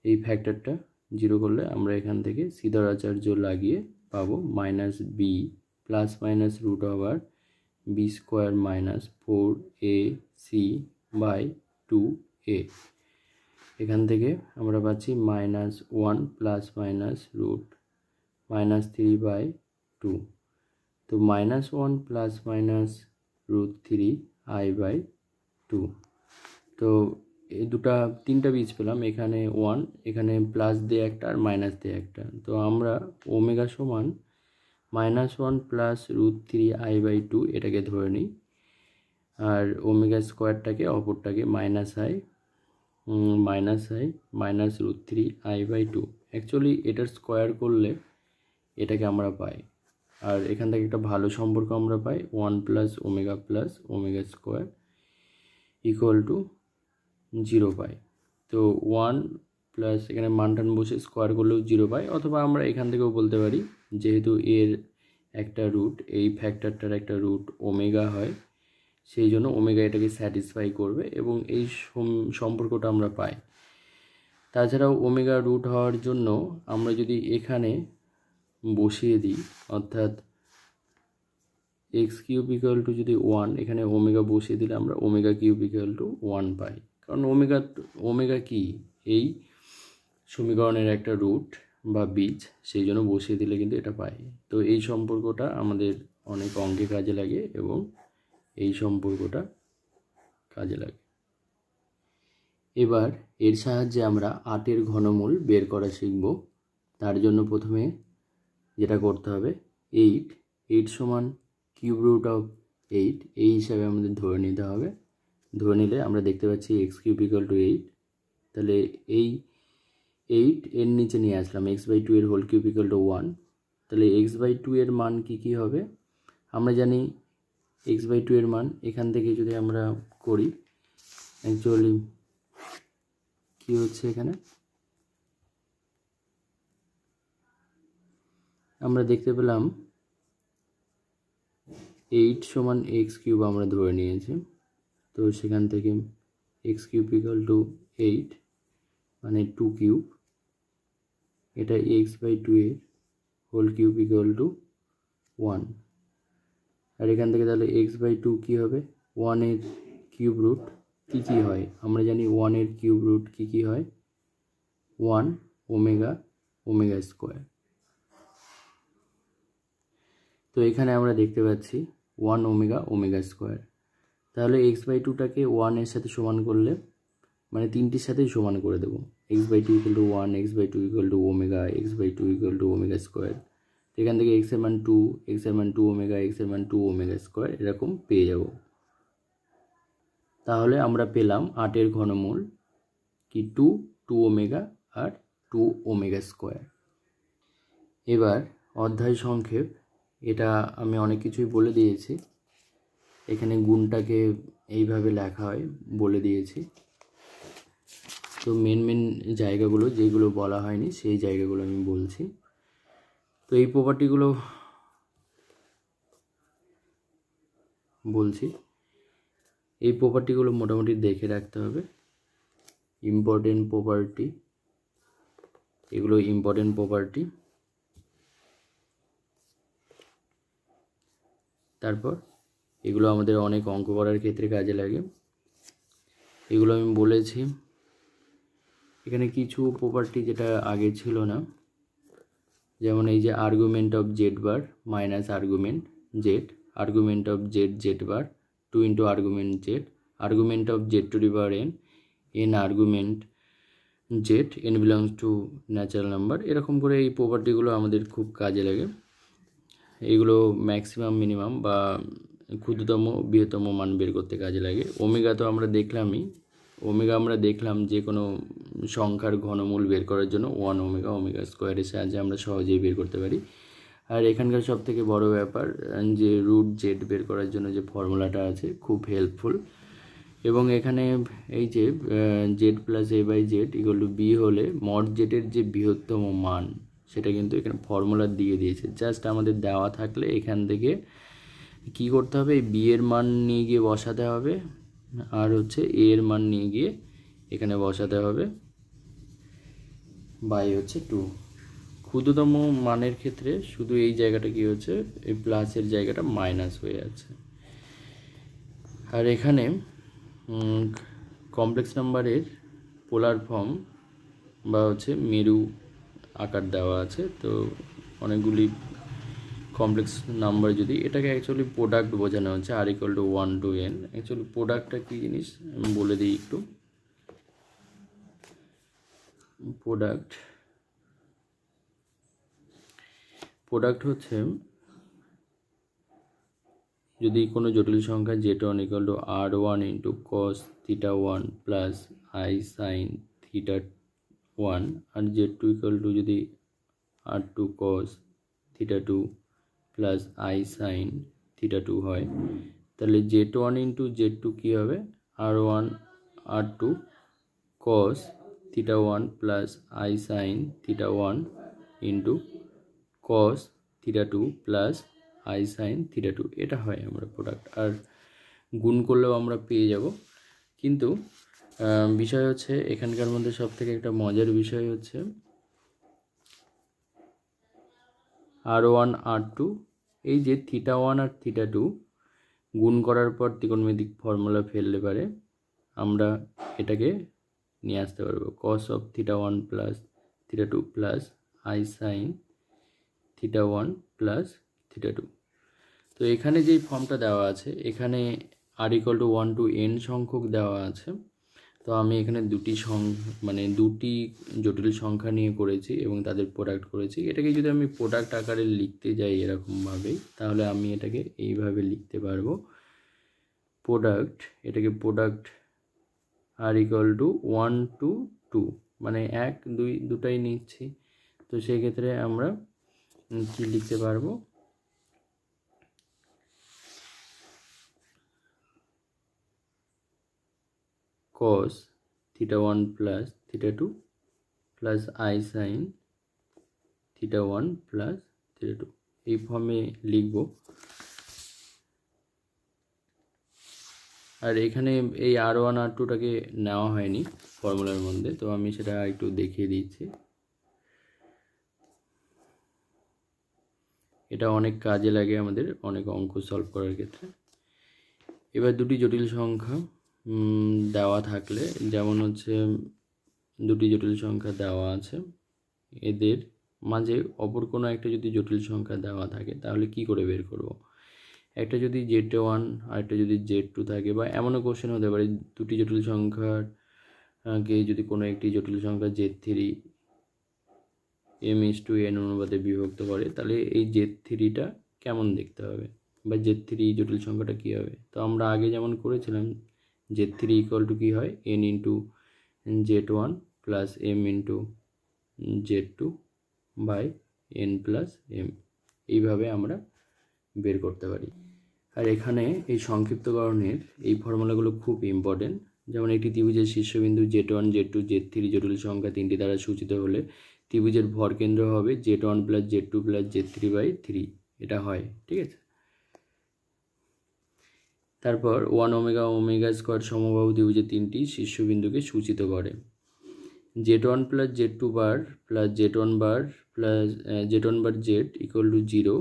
Speaker 1: এই ফ্যাক্টরটা 0 করলে আমরা এখান থেকে সিদ্ধারাচার্য লাগিয়ে পাবো minus B plus minus root over B square minus 4ac by 2a। এখান থেকে আমরা পাচ্ছি minus 1 plus minus root minus 3 by 2। তো minus 1 plus minus root 3i by 2। তো এই তিনটা বীজ পেলাম, এখানে 1, এখানে প্লাস দিয়ে একটা আর মাইনাস দিয়ে একটা। তো আমরা ওমেগা সমান minus 1 plus root 3i by 2 এটাকে ধরে নিই, আর ওমেগা স্কোয়ারটাকে অপরটাকে minus i minus root 3i by 2। Actually এটার স্কোয়ার করলে এটাকে আমরা পাই, আর এখান থেকে একটা ভালো সম্পর্ক আমরা পাই, 1 প্লাস ওমেগা স্কোয়ার = 0 পাই। তো 1 প্লাস এখানে মানটান বসে স্কোয়ার করলেও 0 পাই, অথবা আমরা এখান থেকেও বলতে পারি যেহেতু এর একটা রুট এই ফ্যাক্টরটার একটা রুট ওমেগা হয়, সেই জন্য ওমেগা এটাকে স্যাটিসফাই করবে এবং এই সম্পর্কটা আমরা পাই। তাছাড়াও ওমেগা রুট হওয়ার জন্য আমরা যদি এখানে বসিয়ে দিই, অর্থাৎ এক্স কিউব ইকুয়াল টু যদি 1, এখানে ওমেগা বসিয়ে দিলে আমরা ওমেগা কিউব ইকুয়াল টু 1 পাই, কারণ ওমেগা কি এই সমীকরণের একটা রুট বা বীজ, সেই জন্য বসিয়ে দিলে কিন্তু এটা পাই। তো এই সম্পর্কটা আমাদের অনেক অঙ্কে কাজে লাগে এবং এই সম্পর্কটা কাজে লাগে। এবার এর সাহায্যে আমরা 8-এর ঘনমূল বের করা শিখব। তার জন্য প্রথমে যেটা করতে হবে, 8 সমান কিউব রুট অফ 8 এই হিসাবে আমাদের ধরে নিতে হবে। ধরে নিলে আমরা দেখতে পাচ্ছি এক্স কিউব ইকুয়াল টু 8, তাহলে এই 8 এর নিচে নিয়ে আসলাম x/2 এর হোল কিউব ইকুয়াল টু 1, তাহলে x/2 এর মান কি হবে আমরা জানি। x/2 এর মান এখান থেকে যদি আমরা করি, অ্যাকচুয়ালি কি হচ্ছে এখানে আমরা দেখতে পেলাম 8 সমান x কিউব আমরা ধরে নিয়েছি, তো সেখান থেকে x কিউব ইকুয়াল টু 8 মানে 2 কিউব, এটা x/2 এর হোল কিউব ইকুয়াল টু 1, আর এখান থেকে তাহলে x/2 কি হবে, 1 এর কিউব রুট কি হয় আমরা জানি, 1 এর কিউব রুট কি হয় 1 ওমেগা স্কোয়ার। তো এখানে আমরা দেখতে পাচ্ছি 1 ওমেগা স্কোয়ার, তাহলে x/2টাকে 1 এর সাথে সমান করলে মানে 3টির সাথেই সমান করে দেবো, x/2 equal to 1, x/2 equal to omega, x/2 equal to omega square. তো এখান থেকে x এর মান 2, x এর মান 2 ওমেগা, x এর মান 2 ওমেগা স্কোয়ার, এরকম পেয়ে যাব। তাহলে আমরা পেলাম 8-এর ঘনমূল কি 2 ওমেগা আর 2 ওমেগা স্কোয়ার। এবার অধ্যায় সংক্ষেপ, এটা আমি অনেক কিছুই বলে দিয়েছি, এখানে গুণটাকে এইভাবে লেখা হয় বলে দিয়েছি। তো মেন জায়গাগুলো যেগুলো বলা হয়নি সেই জায়গাগুলো আমি বলছি। তো এই প্রপার্টিগুলো বলছি, এই প্রপার্টিগুলো মোটামুটি দেখে রাখতে হবে, ইম্পর্টেন্ট প্রপার্টি, এগুলো ইম্পর্টেন্ট প্রপার্টি। তারপর এগুলো আমাদের অনেক অঙ্ক করার ক্ষেত্রে কাজে লাগে, এগুলো আমি বলেছি। এখানে কিছু প্রপার্টি যেটা আগে ছিল না, যেমন এই যে argument of Z bar minus argument Z, argument of Z bar 2 into argument Z, argument of Z two the power N argument Z, N belongs to natural number, এরকম করে এই প্রপার্টিগুলো আমাদের খুব কাজে লাগে। এগুলো ম্যাক্সিমাম মিনিমাম বা ক্ষুদ্রতম বৃহত্তম মান বের করতে কাজে লাগে। ওমেগা তো আমরা দেখলামই, ওমেগা আমরা দেখলাম যে কোনো সংখ্যার ঘনমূল বের করার জন্য 1 ওমেগা স্কোয়ারের সাহায্যে আমরা সহজেই বের করতে পারি। আর এখানকার সব থেকে বড় ব্যাপার যে রুট জেড বের করার জন্য যে ফর্মুলাটা আছে খুব হেল্পফুল, এবং এখানে এই যে Z plus A by Z equal to B হলে মড জেডের যে বৃহত্তম মান সেটা কিন্তু এখানে ফর্মুলা দিয়ে দিয়েছে। জাস্ট আমাদের দেওয়া থাকলে এখান থেকে কি করতে হবে, এই বি এর মান নিয়ে গিয়ে বসাতে হবে, আর হচ্ছে এ এর মান নিয়ে গিয়ে এখানে বসাতে হবে, বাই হচ্ছে 2। ক্ষুদ্রতম মানের ক্ষেত্রে শুধু এই জায়গাটা কি হচ্ছে, এই প্লাসের জায়গাটা মাইনাস হয়ে যাচ্ছে। আর এখানে কমপ্লেক্স নাম্বারের পোলার ফর্ম বা হচ্ছে মেরু আকার দেওয়া আছে, তো অনেকগুলি কমপ্লেক্স নাম্বার যদি এটাকে অ্যাকচুয়ালি প্রোডাক্ট বোঝানো হচ্ছে, আর equal to 1 to n। Actually প্রোডাক্টটা কী জিনিস আমি বলে দিই একটু। প্রোডাক্ট হচ্ছে যদি কোনো জটিল সংখ্যা z1 equal to r1 into cos theta 1 plus I sine theta 1 আর z2 ইকুয়াল টু যদি r2 cos theta 2 plus I sine theta 2 হয়, তাহলে z1 ইন্টু z2 কী হবে, r1 r2 cos theta one plus I sine theta one into cos theta two plus I sine theta two, এটা হয় আমরা product. আর গুণ করলেও আমরা পেয়ে যাব। কিন্তু বিষয় হচ্ছে এখানকার মধ্যে সব থেকে একটা মজার বিষয় হচ্ছে R1 R2, এই যে থিটা ওয়ান আর থিটা টু গুণ করার পর ত্রিকোণমিতিক ফর্মুলা ফেললে পারে আমরা এটাকে নিয়ে আসতে পারবো cos of theta one plus theta two plus I sine theta one plus theta two. তো এখানে যেই ফর্মটা দেওয়া আছে, এখানে r = 1 to n সংখ্যক দেওয়া আছে। তো আমি এখানে দুটি জটিল সংখ্যা নিয়ে করেছি এবং তাদের প্রোডাক্ট করেছি। এটাকে যদি আমি প্রোডাক্ট আকারে লিখতে যাই এরকমভাবেই, তাহলে আমি এটাকে এইভাবে লিখতে পারবো প্রোডাক্ট, এটাকে প্রোডাক্ট r = 1 to 2, মানে 1 2 দুটাই নিচ্ছি। তো সেই ক্ষেত্রে আমরা কি লিখতে পারবো, cos theta one plus theta two plus I sine theta one plus theta two, এই ফর্মে লিখব। আর এখানে এই R1 R2টাকে নেওয়া হয়নি ফর্মুলার মধ্যে, তো আমি সেটা একটু দেখিয়ে দিচ্ছি। এটা অনেক কাজে লাগে আমাদের অনেক অঙ্ক সলভ করার ক্ষেত্রে। এবার দুটি জটিল সংখ্যা দেওয়া থাকলে, যেমন হচ্ছে দুটি জটিল সংখ্যা দেওয়া আছে, এদের মাঝে অপর কোনো একটা যদি জটিল সংখ্যা দেওয়া থাকে তাহলে কি করে বের করব। একটা যদি Z1 আর একটা যদি Z2 থাকে, বা এমনও কোশ্চেন হতে পারে দুটি জটিল সংখ্যাকে যদি কোনো একটি জটিল সংখ্যা Z3 m:n অনুপাতে বিভক্ত করে, তাহলে এই Z3টা কেমন দেখতে হবে বা Z3 জটিল সংখ্যাটা কী হবে। তো আমরা আগে যেমন করেছিলাম Z3 = কী হয়, n × Z1 plus m × Z2 by n plus m, এইভাবে আমরা বের করতে পারি। আর এখানে এই সংক্ষিপ্তকরণের এই ফর্মুলাগুলো খুব ইম্পর্টেন্ট। যেমন একটি ত্রিভুজের শীর্ষবিন্দু Z1 Z2 Z3 জটিল সংখ্যা তিনটি দ্বারা সূচিত হলে ত্রিভুজের ভরকেন্দ্র হবে Z1 plus Z2 plus Z3/3, এটা হয়, ঠিক আছে। তারপর 1 ω² সমবাহু ত্রিভুজের তিনটি শীর্ষবিন্দুকে সূচিত করে। Z1 প্লাস Z2 বার প্লাস Z1 বার প্লাস Z1 বার Z = 0,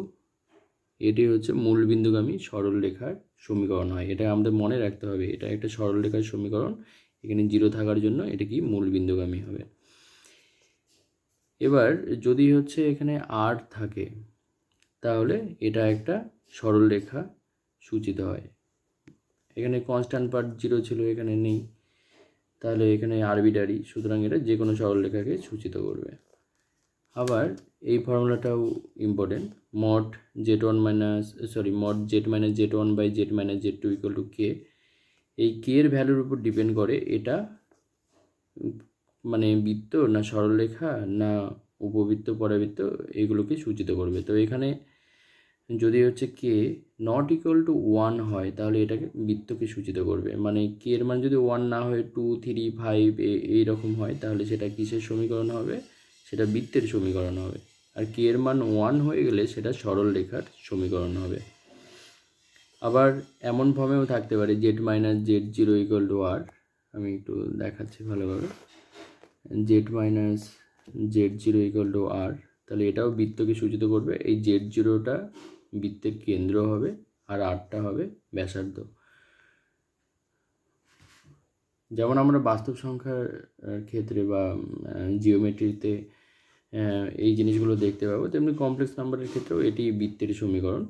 Speaker 1: এটি হচ্ছে মূলবিন্দুগামী সরলরেখার সমীকরণ হয়। এটা আমাদের মনে রাখতে হবে, এটা একটা সরলরেখার সমীকরণ, এখানে 0 থাকার জন্য এটা কি মূলবিন্দুগামী হবে। এবার যদি হচ্ছে এখানে r থাকে, তাহলে এটা একটা সরলরেখা সূচিত হয়। এখানে কনস্ট্যান্ট পার্ট 0 ছিল, এখানে নেই, তাহলে এখানে আরবিটারি, সুতরাং এটা যে কোনো সরলরেখাকে সূচিত করবে। আবার এই ফর্মুলাটাও important, mod Z - Z1/Z - Z2 = k। এই k এর ভ্যালুর উপর ডিপেন্ড করে এটা মানে বৃত্ত না সরলরেখা না উপবৃত্ত পরাবৃত্ত, এগুলোকে সূচিত করবে। তো এখানে যদি হচ্ছে k ≠ 1 হয়, তাহলে এটাকে বৃত্তকে সূচিত করবে। মানে k এর মান যদি 1 না হয় 2 3 5 এইরকম হয়, তাহলে সেটা কিসের সমীকরণ হবে, সেটা বৃত্তের সমীকরণ হবে। আর k এর মান 1 হয়ে গেলে সেটা সরলরেখার সমীকরণ হবে। আবার এমন ফর্মেও থাকতে পারে Z - Z0 = r, আমি একটু দেখাচ্ছি ভালোভাবে। Z - Z0 = r, তাহলে এটাও বৃত্তকে সূচিত করবে। এই Z0টা বৃত্তের কেন্দ্র হবে আর rটা হবে ব্যাসার্ধ। যেমন আমরা বাস্তব সংখ্যার ক্ষেত্রে বা জিওমেট্রিতে এই জিনিসগুলো দেখতে পাবো, তেমনি কমপ্লেক্স নাম্বারের ক্ষেত্রেও এটি বৃত্তের সমীকরণ।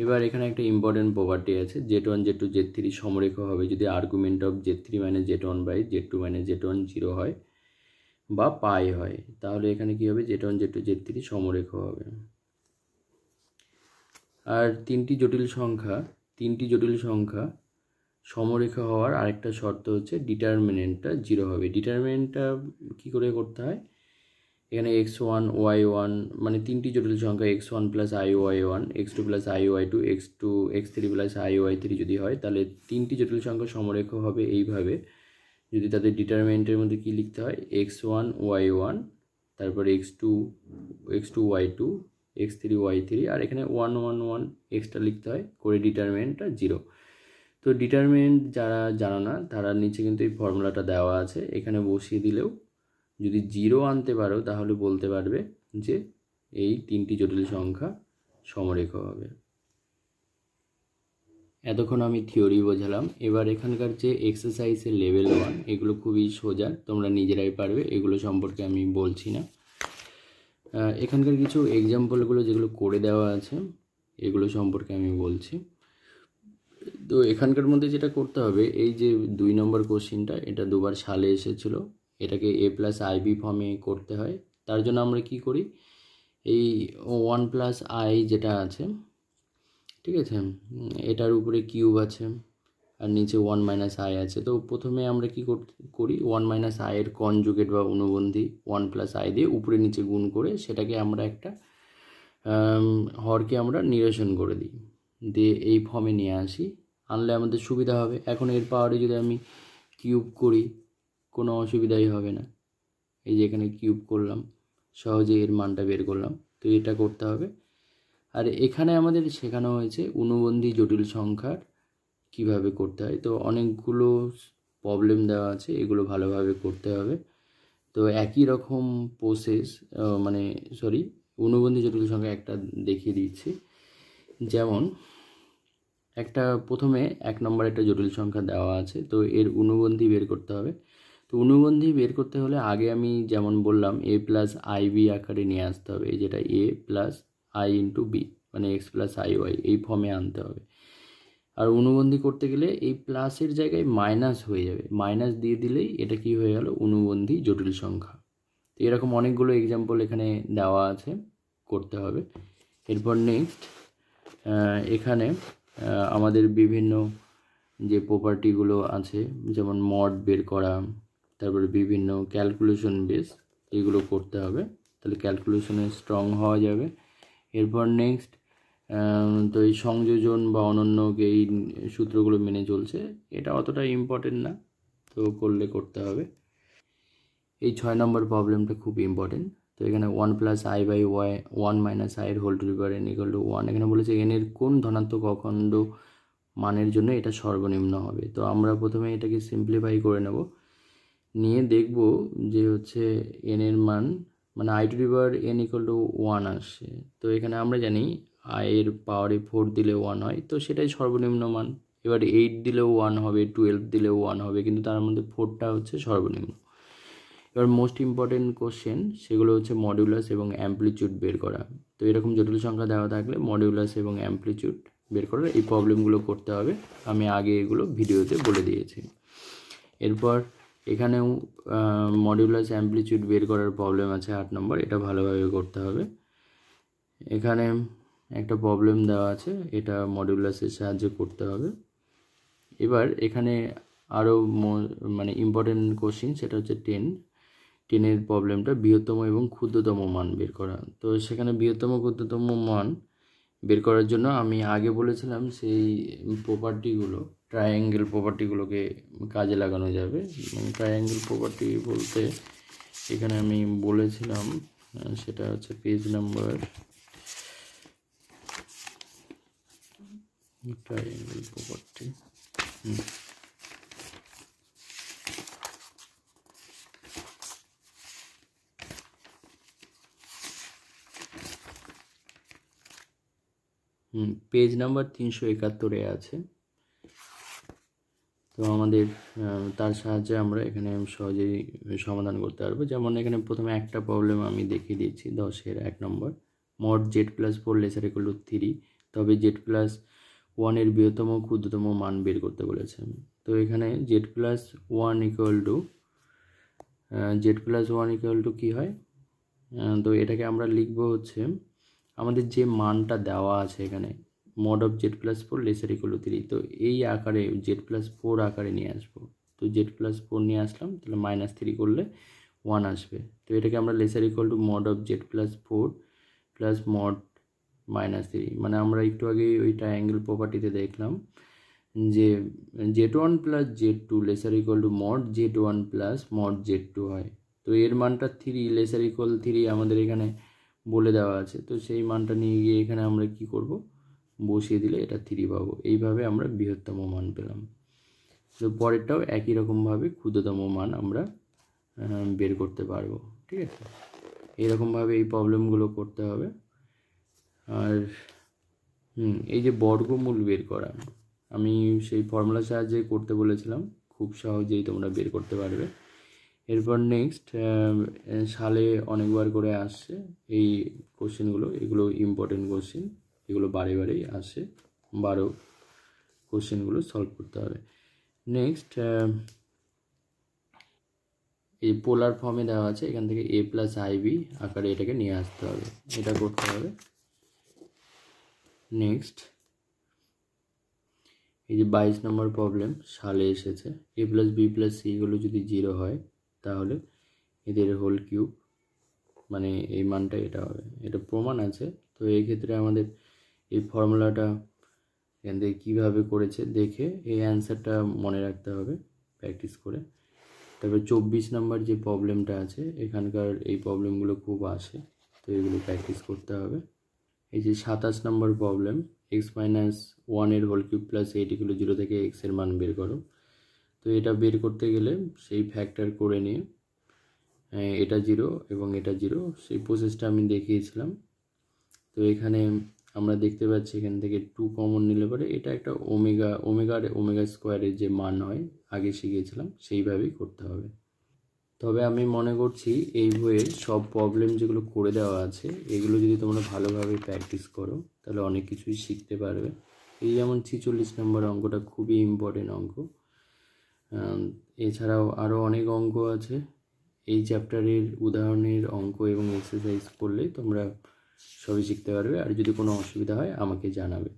Speaker 1: এবার এখানে একটা ইম্পর্টেন্ট প্রপার্টি আছে, Z1 Z2 Z3 সমরেখা হবে যদি argument of Z3 - Z1/Z2 - Z1 0 হয় বা পাই হয়, তাহলে এখানে কি হবে, Z1 Z2 Z3 সমরেখা হবে। আর তিনটি জটিল সংখ্যা সমরেখা হওয়ার আরেকটা শর্ত হচ্ছে ডিটারমিনেন্টটা 0 হবে। ডিটারমিনেন্টটা কি করে করতে হয়, এখানে x1 y1 মানে তিনটি জটিল সংখ্যা x1 plus y1, x2 plus y2, x3 plus y3 যদি হয়, তাহলে তিনটি জটিল সংখ্যা সমরেখ হবে এইভাবে। যদি তাদের ডিটারমিনেন্টের মধ্যে কি লিখতে হয়, x1 y1, তারপর x2 y2, x3 y3, আর এখানে 1 1 1 এক্সট্রা লিখতে হয় করে ডিটারমিনেন্টটা 0। তো ডিটারমিনেন্ট যারা জানো না তারা নিচে কিন্তু এই ফর্মুলাটা দেওয়া আছে, এখানে বসিয়ে দিলেও যদি 0 আনতে পারো তাহলে বলতে পারবে যে এই তিনটি জটিল সংখ্যা সমরেখ হবে। এতক্ষণ আমি থিওরি বোঝালাম। এবার এখানকার যে এক্সারসাইজের লেভেল 1, এগুলো খুবই সোজা, তোমরা নিজেরাই পারবে, এগুলো সম্পর্কে আমি বলছি না। এখানকার কিছু এক্সাম্পলগুলো যেগুলো করে দেওয়া আছে এগুলো সম্পর্কে আমি বলছি। তো এখানকার মধ্যে যেটা করতে হবে, এই যে 2 নম্বর কোশ্চিনটা, এটা দুবার সালে এসেছিল, এটাকে a+ib ফর্মে করতে হয়। তার জন্য আমরা কি করি, এই 1+i যেটা আছে, ঠিক আছে, এটার উপরে কিউব আছে আর নিচে 1 - i আছে। তো প্রথমে আমরা কি করি, 1 - i এর কনজুগেট বা অনুবন্ধী 1+i দিয়ে উপরে নিচে গুণ করে সেটাকে আমরা একটা হরকে আমরা নিরসন করে দিই, দিয়ে এই ফর্মে নিয়ে আসি, আনলে আমাদের সুবিধা হবে। এখন এর পাওয়ারে যদি আমি কিউব করি কোনো অসুবিধাই হবে না, এই যে এখানে কিউব করলাম, সহজে এর মানটা বের করলাম। তো এটা করতে হবে। আর এখানে আমাদের শেখানো হয়েছে অনুবন্ধী জটিল সংখ্যার কিভাবে করতে হয়। তো অনেকগুলো প্রবলেম দেওয়া আছে, এগুলো ভালোভাবে করতে হবে। তো একই রকম প্রসেস, অনুবন্ধী জটিল সংখ্যা একটা দেখিয়ে দিচ্ছি। যেমন একটা প্রথমে 1 নম্বর একটা জটিল সংখ্যা দেওয়া আছে, তো এর অনুবন্ধী বের করতে হবে। তো অনুবন্ধী বের করতে হলে আগে আমি যেমন বললাম a+ib আকারে নিয়ে আসতে হবে, এই যেটা a+i × b মানে x+iy, এই ফর্মে আনতে হবে। আর অনুবন্ধী করতে গেলে এই প্লাসের জায়গায় মাইনাস হয়ে যাবে, মাইনাস দিয়ে দিলেই এটা কি হয়ে গেল, অনুবন্ধী জটিল সংখ্যা। তো এরকম অনেকগুলো এক্সাম্পল এখানে দেওয়া আছে, করতে হবে। এরপর নেক্সট এখানে আমাদের বিভিন্ন যে প্রপার্টিগুলো আছে, যেমন মড বের করা, তারপরে বিভিন্ন ক্যালকুলেশন বেস, এগুলো করতে হবে, তাহলে ক্যালকুলেশনে স্ট্রং হওয়া যাবে। এরপর নেক্সট তো এই সংযোজন বা অনন্যকে এই সূত্রগুলো মেনে চলছে, এটা অতটা ইম্পর্টেন্ট না, তো করতে হবে। এই 6 নম্বর প্রবলেমটা খুব ইম্পর্টেন্ট। তো এখানে 1+i/y 1 - i এর whole to the power n = 1, এখানে বলেছে n এর কোন ধনাত্মক অখণ্ড মানের জন্য এটা সর্বনিম্ন হবে। তো আমরা প্রথমে এটাকে সিম্পলিফাই করে নেব, নিয়ে দেখব যে হচ্ছে n এর মান মানে i two the power n = 1 আসছে। তো এখানে আমরা জানি i এর পাওয়ারে 4 দিলে 1 হয়, তো সেটাই সর্বনিম্ন মান। এবার 8 দিলেও 1 হবে, 12 দিলেও 1 হবে, কিন্তু তার মধ্যে 4টা হচ্ছে সর্বনিম্ন। এবার মোস্ট ইম্পর্টেন্ট কোশ্চেন, সেগুলো হচ্ছে মডিউলাস এবং অ্যামপ্লিটিউড বের করা। তো এরকম জটিল সংখ্যা দেওয়া থাকলে মডিউলাস এবং অ্যামপ্লিটিউড বের করার এই প্রবলেমগুলো করতে হবে, আমি আগে এগুলো ভিডিওতে বলে দিয়েছি। এরপর এখানেও মডিউলাস অ্যামপ্লিটিউড বের করার প্রবলেম আছে 8 নম্বর, এটা ভালোভাবে করতে হবে। এখানে একটা প্রবলেম দেওয়া আছে, এটা মডিউলাসের সাহায্যে করতে হবে। এবার এখানে আরও ইম্পর্টেন্ট কোশ্চিন, সেটা হচ্ছে 10-এর প্রবলেমটা, বৃহত্তম এবং ক্ষুদ্রতম মান বের করা। তো সেখানে বৃহত্তম ক্ষুদ্রতম মান বের করার জন্য আমি আগে বলেছিলাম সেই প্রপার্টিগুলো, ট্রায়াঙ্গেল প্রপার্টিগুলোকে কাজে লাগানো যাবে। ট্রায়াঙ্গেল প্রপার্টি বলতে এখানে আমি বলেছিলাম, সেটা হচ্ছে page number, triangle property, page number 371-এ আছে। তো আমাদের তার সাহায্যে আমরা এখানে সহজেই সমাধান করতে পারবো। যেমন এখানে প্রথমে একটা প্রবলেম আমি দেখিয়ে দিচ্ছি, 10-এর 1 নম্বর, মড z+4 ≤ 3, তবে z+1 এর বৃহত্তম ক্ষুদ্রতম মান বের করতে বলেছে। তো এখানে z+1 কি হয়, তো এটাকে আমরা লিখবো হচ্ছে আমাদের যে মানটা দেওয়া আছে এখানে, mod of z+4 ≤ 3, তো এই আকারে z+4 আকারে নিয়ে আসবো। তো z+4 নিয়ে আসলাম, তাহলে -3 করলে 1 আসবে। তো এটাকে আমরা laser equal to mod of Z plus 4 plus mod -3, মানে আমরা একটু আগে ওই ট্রায়াঙ্গেল প্রপার্টিতে দেখলাম যে z1 plus z2 lesser equal to mod z1 plus mod z2 হয়। তো এর মানটা 3 লেসার ইকুয়াল 3 আমাদের এখানে বলে দেওয়া আছে। তো সেই মানটা নিয়ে গিয়ে এখানে আমরা কি করব, বসিয়ে দিলে এটা 3 পাবো। এইভাবে আমরা বৃহত্তম মান পেলাম। তো পরেরটাও একই রকমভাবে ক্ষুদ্রতম মান আমরা বের করতে পারবো। ঠিক আছে, এইরকমভাবে এই প্রবলেমগুলো করতে হবে। আর এই যে বর্গমূল বের করা, আমি সেই ফর্মুলার সাহায্যে করতে বলেছিলাম, খুব সহজেই তোমরা বের করতে পারবে। এরপর নেক্সট সালে অনেকবার করে আসছে এই কোশ্চেনগুলো, এগুলো ইম্পর্টেন্ট কোশ্চেন, এগুলো বারে বারেই আসে, 12 কোশ্চেনগুলো সলভ করতে হবে। নেক্সট এই পোলার ফর্মে দেওয়া আছে, এখান থেকে a প্লাস আইবি আকারে এটাকে নিয়ে আসতে হবে, এটা করতে হবে। নেক্সট এই যে 22 নম্বর প্রবলেম সালে এসেছে, a plus B plus C এগুলো যদি 0 হয় তাহলে এদের হোল কিউব, মানে এই মানটা এটা হবে, এটা প্রমাণ আছে। তো এই ক্ষেত্রে আমাদের এই ফর্মুলাটা এখান থেকে কীভাবে করেছে দেখে এই অ্যান্সারটা মনে রাখতে হবে প্র্যাকটিস করে। তারপর 24 নম্বর যে প্রবলেমটা আছে, এখানকার এই প্রবলেমগুলো খুব আসে, তো এগুলো প্র্যাকটিস করতে হবে। এই যে 27 নম্বর প্রবলেম, x-1 এর হোল কিউব প্লাস 8 = 0 থেকে x এর মান বের করো। তো এটা বের করতে গেলে সেই ফ্যাক্টর করে নিয়ে এটা 0 এবং এটা 0, সেই প্রসেসটা আমি দেখিয়েছিলাম। তো এখানে আমরা দেখতে পাচ্ছি এখান থেকে 2 কমন নিলে পরে এটা একটা ওমেগা স্কোয়ারের যে মান হয় আগে শিখেছিলাম, সেইভাবেই করতে হবে। তবে আমি মনে করছি এই বইয়ের সব প্রবলেম যেগুলো করে দেওয়া আছে এগুলো যদি তোমরা ভালোভাবে প্র্যাকটিস করো তাহলে অনেক কিছুই শিখতে পারবে। এই যেমন 46 নম্বর অঙ্কটা খুবই ইম্পর্টেন্ট অঙ্ক, এছাড়াও আরও অনেক অঙ্ক আছে। এই চ্যাপ্টারের উদাহরণের অঙ্ক এবং এক্সারসাইজ করলে তোমরা সবই শিখতে পারবে। আর যদি কোনো অসুবিধা হয় আমাকে জানাবে।